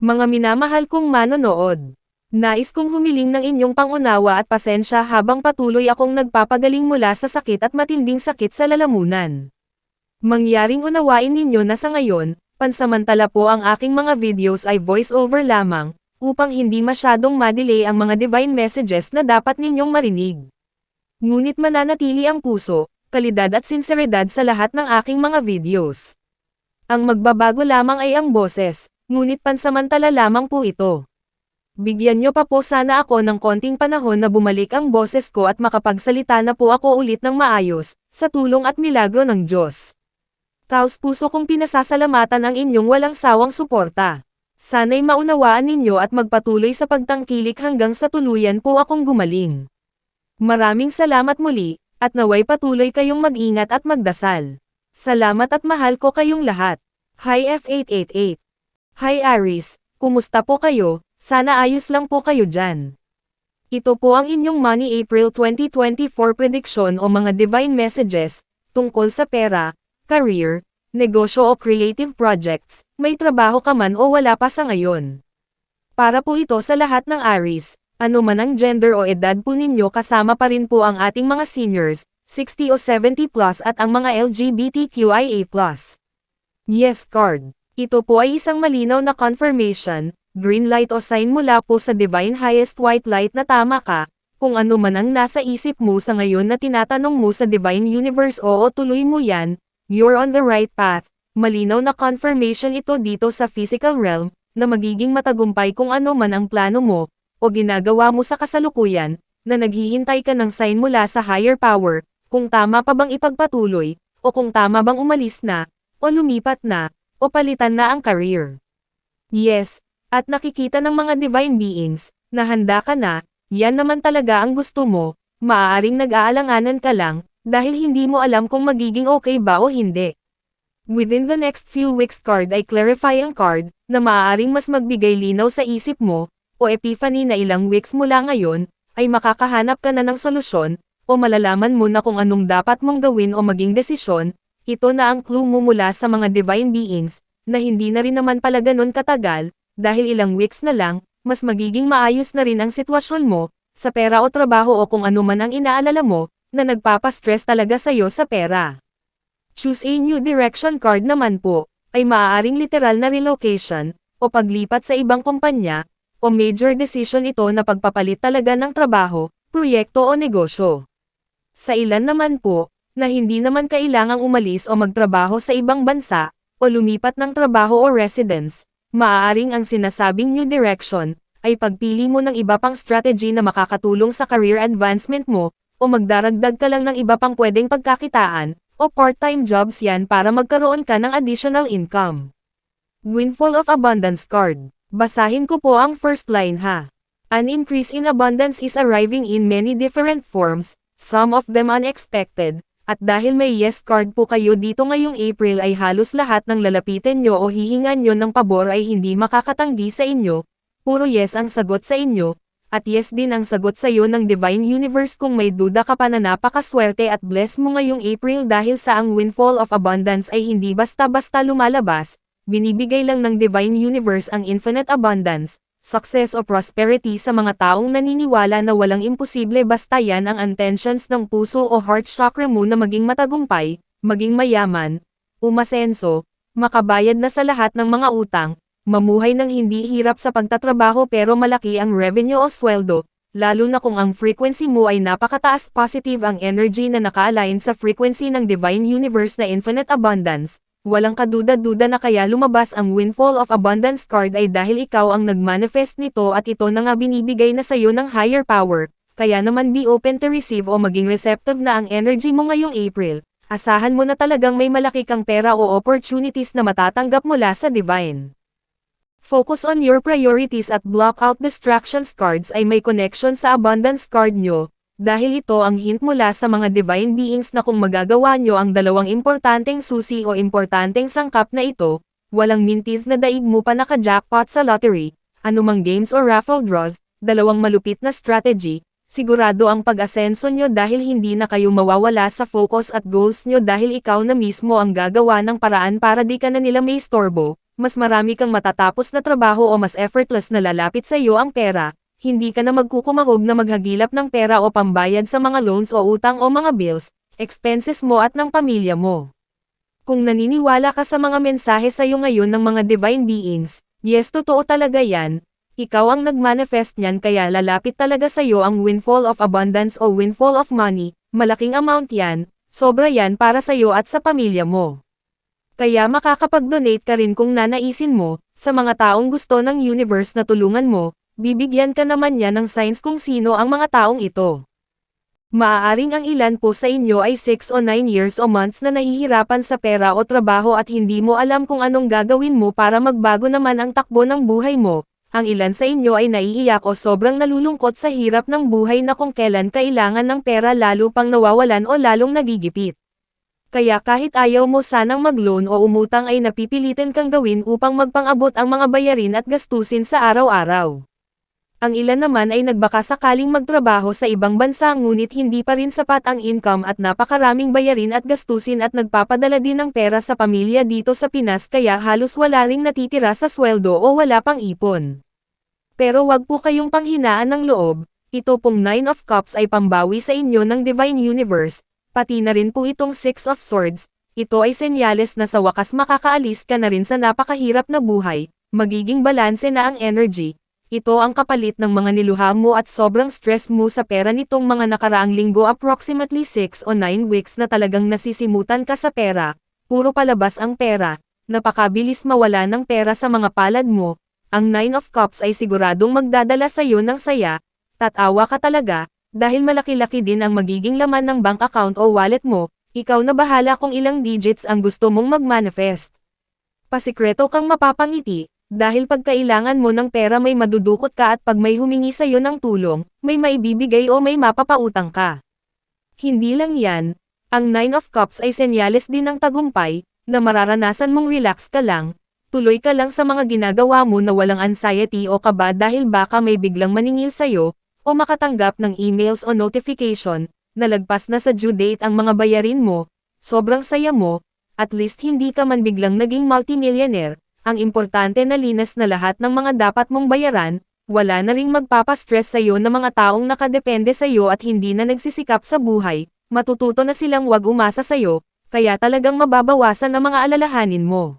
Mga minamahal kong manonood, nais kong humiling ng inyong pangunawa at pasensya habang patuloy akong nagpapagaling mula sa sakit at matinding sakit sa lalamunan. Mangyaring unawain ninyo na sa ngayon, pansamantala po ang aking mga videos ay voice-over lamang, upang hindi masyadong madelay ang mga divine messages na dapat ninyong marinig. Ngunit mananatili ang puso, kalidad at sinseridad sa lahat ng aking mga videos. Ang magbabago lamang ay ang boses, ngunit pansamantala lamang po ito. Bigyan nyo pa po sana ako ng konting panahon na bumalik ang boses ko at makapagsalita na po ako ulit ng maayos, sa tulong at milagro ng Diyos. Taos puso kong pinasasalamatan ang inyong walang sawang suporta. Sana'y maunawaan ninyo at magpatuloy sa pagtangkilik hanggang sa tuluyan po akong gumaling. Maraming salamat muli, at naway patuloy kayong mag-ingat at magdasal. Salamat at mahal ko kayong lahat. Hi F888. Hi Aries, kumusta po kayo? Sana ayos lang po kayo dyan. Ito po ang inyong Money April 2024 prediction o mga divine messages, tungkol sa pera, career, negosyo o creative projects, may trabaho ka man o wala pa sa ngayon. Para po ito sa lahat ng Aries, ano man ang gender o edad po ninyo kasama pa rin po ang ating mga seniors, 60 o 70 plus at ang mga LGBTQIA+. Yes card. Ito po ay isang malinaw na confirmation, green light o sign mula po sa divine highest white light na tama ka, kung ano man ang nasa isip mo sa ngayon na tinatanong mo sa divine universe o tuloy mo yan, you're on the right path. Malinaw na confirmation ito dito sa physical realm, na magiging matagumpay kung ano man ang plano mo, o ginagawa mo sa kasalukuyan, na naghihintay ka ng sign mula sa higher power, kung tama pa bang ipagpatuloy, o kung tama bang umalis na, o lumipat na, o palitan na ang career. Yes, at nakikita ng mga divine beings, na handa ka na, yan naman talaga ang gusto mo, maaaring nag-aalanganan ka lang, dahil hindi mo alam kung magiging okay ba o hindi. Within the next few weeks card ay clarifying card, na maaaring mas magbigay linaw sa isip mo, o epiphany na ilang weeks mula ngayon, ay makakahanap ka na ng solusyon, o malalaman mo na kung anong dapat mong gawin o maging desisyon. Ito na ang clue mo mula sa mga divine beings, na hindi na rin naman pala ganun katagal, dahil ilang weeks na lang, mas magiging maayos na rin ang sitwasyon mo, sa pera o trabaho o kung ano man ang inaalala mo, na nagpapastress talaga sa'yo sa pera. Choose a new direction card naman po, ay maaaring literal na relocation, o paglipat sa ibang kumpanya, o major decision ito na pagpapalit talaga ng trabaho, proyekto o negosyo. Sa ilan naman po, na hindi naman kailangang umalis o magtrabaho sa ibang bansa, o lumipat ng trabaho o residence, maaaring ang sinasabing new direction, ay pagpili mo ng iba pang strategy na makakatulong sa career advancement mo, o magdaragdag ka lang ng iba pang pwedeng pagkakitaan, o part-time jobs yan para magkaroon ka ng additional income. Windfall of Abundance card. Basahin ko po ang first line ha. An increase in abundance is arriving in many different forms, some of them unexpected, at dahil may yes card po kayo dito ngayong April ay halos lahat ng lalapitin nyo o hihingan nyo ng pabor ay hindi makakatanggi sa inyo, puro yes ang sagot sa inyo, at yes din ang sagot sa iyo ng Divine Universe kung may duda ka pa na napakaswerte at bless mo ngayong April dahil sa ang windfall of abundance ay hindi basta-basta lumalabas, binibigay lang ng Divine Universe ang infinite abundance, success o prosperity sa mga taong naniniwala na walang imposible basta yan ang intentions ng puso o heart chakra mo na maging matagumpay, maging mayaman, umasenso, makabayad na sa lahat ng mga utang, mamuhay ng hindi hirap sa pagtatrabaho pero malaki ang revenue o sweldo, lalo na kung ang frequency mo ay napakataas positive ang energy na naka-align sa frequency ng Divine Universe na infinite abundance, walang kaduda-duda na kaya lumabas ang windfall of abundance card ay dahil ikaw ang nag-manifest nito at ito na nga binibigay na sayo ng higher power, kaya naman be open to receive o maging receptive na ang energy mo ngayong April, asahan mo na talagang may malaki kang pera o opportunities na matatanggap mula sa Divine. Focus on your priorities at block out distractions cards ay may connection sa abundance card nyo, dahil ito ang hint mula sa mga divine beings na kung magagawa nyo ang dalawang importanteng susi o importanteng sangkap na ito, walang mintis na daig mo pa naka-jackpot sa lottery, anumang games o raffle draws, dalawang malupit na strategy, sigurado ang pag-asenso nyo dahil hindi na kayo mawawala sa focus at goals nyo dahil ikaw na mismo ang gagawa ng paraan para di ka na nila may istorbo. mas marami kang matatapos na trabaho o mas effortless na lalapit sa iyo ang pera, hindi ka na magkukumahog na maghagilap ng pera o pambayad sa mga loans o utang o mga bills, expenses mo at ng pamilya mo. Kung naniniwala ka sa mga mensahe sa iyo ngayon ng mga divine beings, yes, totoo talaga yan. Ikaw ang nagmanifest niyan, kaya lalapit talaga sa iyo ang windfall of abundance o windfall of money, malaking amount yan, sobra yan para sa iyo at sa pamilya mo. Kaya makakapag-donate ka rin kung nanaisin mo, sa mga taong gusto ng universe na tulungan mo, bibigyan ka naman niya ng signs kung sino ang mga taong ito. Maaaring ang ilan po sa inyo ay 6 o 9 years o months na nahihirapan sa pera o trabaho at hindi mo alam kung anong gagawin mo para magbago naman ang takbo ng buhay mo. Ang ilan sa inyo ay naiiyak o sobrang nalulungkot sa hirap ng buhay na kung kailan kailangan ng pera lalo pang nawawalan o lalong nagigipit. Kaya kahit ayaw mo sanang mag-loan o umutang ay napipilitin kang gawin upang magpang-abot ang mga bayarin at gastusin sa araw-araw. Ang ilan naman ay nagbaka sakaling magtrabaho sa ibang bansa ngunit hindi pa rin sapat ang income at napakaraming bayarin at gastusin at nagpapadala din ng pera sa pamilya dito sa Pinas kaya halos wala ring natitira sa sweldo o wala pang ipon. Pero wag po kayong panghinaan ng loob, ito pong 9 of Cups ay pambawi sa inyo ng Divine Universe, pati na rin po itong 6 of Swords, ito ay senyales na sa wakas makakaalis ka na rin sa napakahirap na buhay, magiging balanse na ang energy. Ito ang kapalit ng mga niluha mo at sobrang stress mo sa pera nitong mga nakaraang linggo, approximately 6 o 9 weeks na talagang nasisimutan ka sa pera, puro palabas ang pera, napakabilis mawala ng pera sa mga palad mo. Ang 9 of Cups ay siguradong magdadala sa iyo ng saya, tatawa ka talaga, dahil malaki-laki din ang magiging laman ng bank account o wallet mo, ikaw na bahala kung ilang digits ang gusto mong mag-manifest. Pasikreto kang mapapangiti, dahil pag kailangan mo ng pera may madudukot ka at pag may humingi sa iyo ng tulong, may maibibigay o may mapapautang ka. Hindi lang yan, ang 9 of Cups ay senyales din ng tagumpay, na mararanasan mong relax ka lang, tuloy ka lang sa mga ginagawa mo na walang anxiety o kaba dahil baka may biglang maningil sa iyo, o makatanggap ng emails o notification, na lagpas na sa due date ang mga bayarin mo, sobrang saya mo, at least hindi ka man biglang naging multimillionaire. Ang importante na linas na lahat ng mga dapat mong bayaran, wala na ring magpapastress sa iyo na mga taong nakadepende sa iyo at hindi na nagsisikap sa buhay, matututo na silang wag umasa sa iyo, kaya talagang mababawasan ang mga alalahanin mo.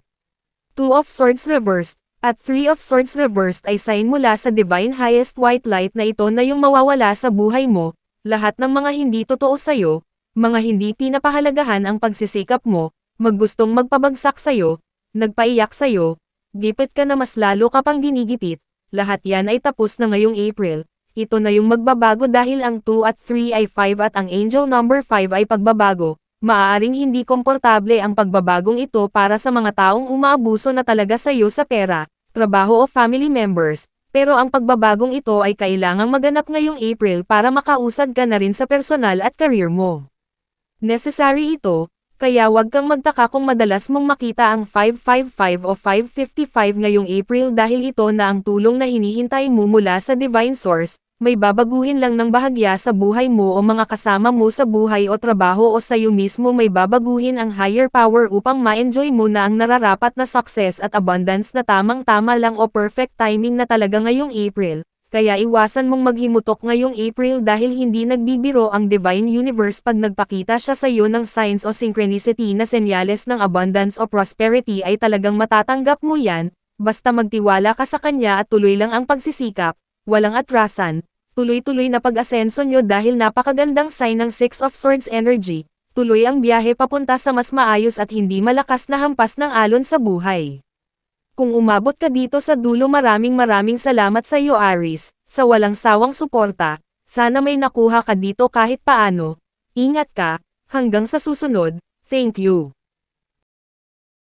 2 of Swords reversed, at 3 of Swords reversed ay sign mula sa Divine Highest White Light na ito na yung mawawala sa buhay mo, lahat ng mga hindi totoo sa iyo, mga hindi pinapahalagahan ang pagsisikap mo, maggustong magpabagsak sa iyo, nagpaiyak sa'yo, gipit ka na mas lalo ka pang ginigipit, lahat yan ay tapos na ngayong April, ito na yung magbabago dahil ang 2 at 3 ay 5 at ang angel number 5 ay pagbabago, maaaring hindi komportable ang pagbabagong ito para sa mga taong umaabuso na talaga sa'yo sa pera, trabaho o family members, pero ang pagbabagong ito ay kailangang maganap ngayong April para makausad ka na rin sa personal at career mo. Necessary ito. Kaya wag kang magtaka kung madalas mong makita ang 555 o 555 ngayong April dahil ito na ang tulong na hinihintay mo mula sa Divine Source, may babaguhin lang ng bahagya sa buhay mo o mga kasama mo sa buhay o trabaho o sa iyo mismo may babaguhin ang higher power upang ma-enjoy mo na ang nararapat na success at abundance na tamang-tama lang o perfect timing na talaga ngayong April. Kaya iwasan mong maghimutok ngayong April dahil hindi nagbibiro ang Divine Universe pag nagpakita siya sa iyo ng signs o synchronicity na senyales ng abundance o prosperity ay talagang matatanggap mo yan, basta magtiwala ka sa kanya at tuloy lang ang pagsisikap, walang atrasan, tuloy-tuloy na pag-asenso nyo dahil napakagandang sign ng 6 of Swords energy, tuloy ang biyahe papunta sa mas maayos at hindi malakas na hampas ng alon sa buhay. Kung umabot ka dito sa dulo maraming salamat sa iyo Aries, sa walang sawang suporta, sana may nakuha ka dito kahit paano, ingat ka, hanggang sa susunod, thank you.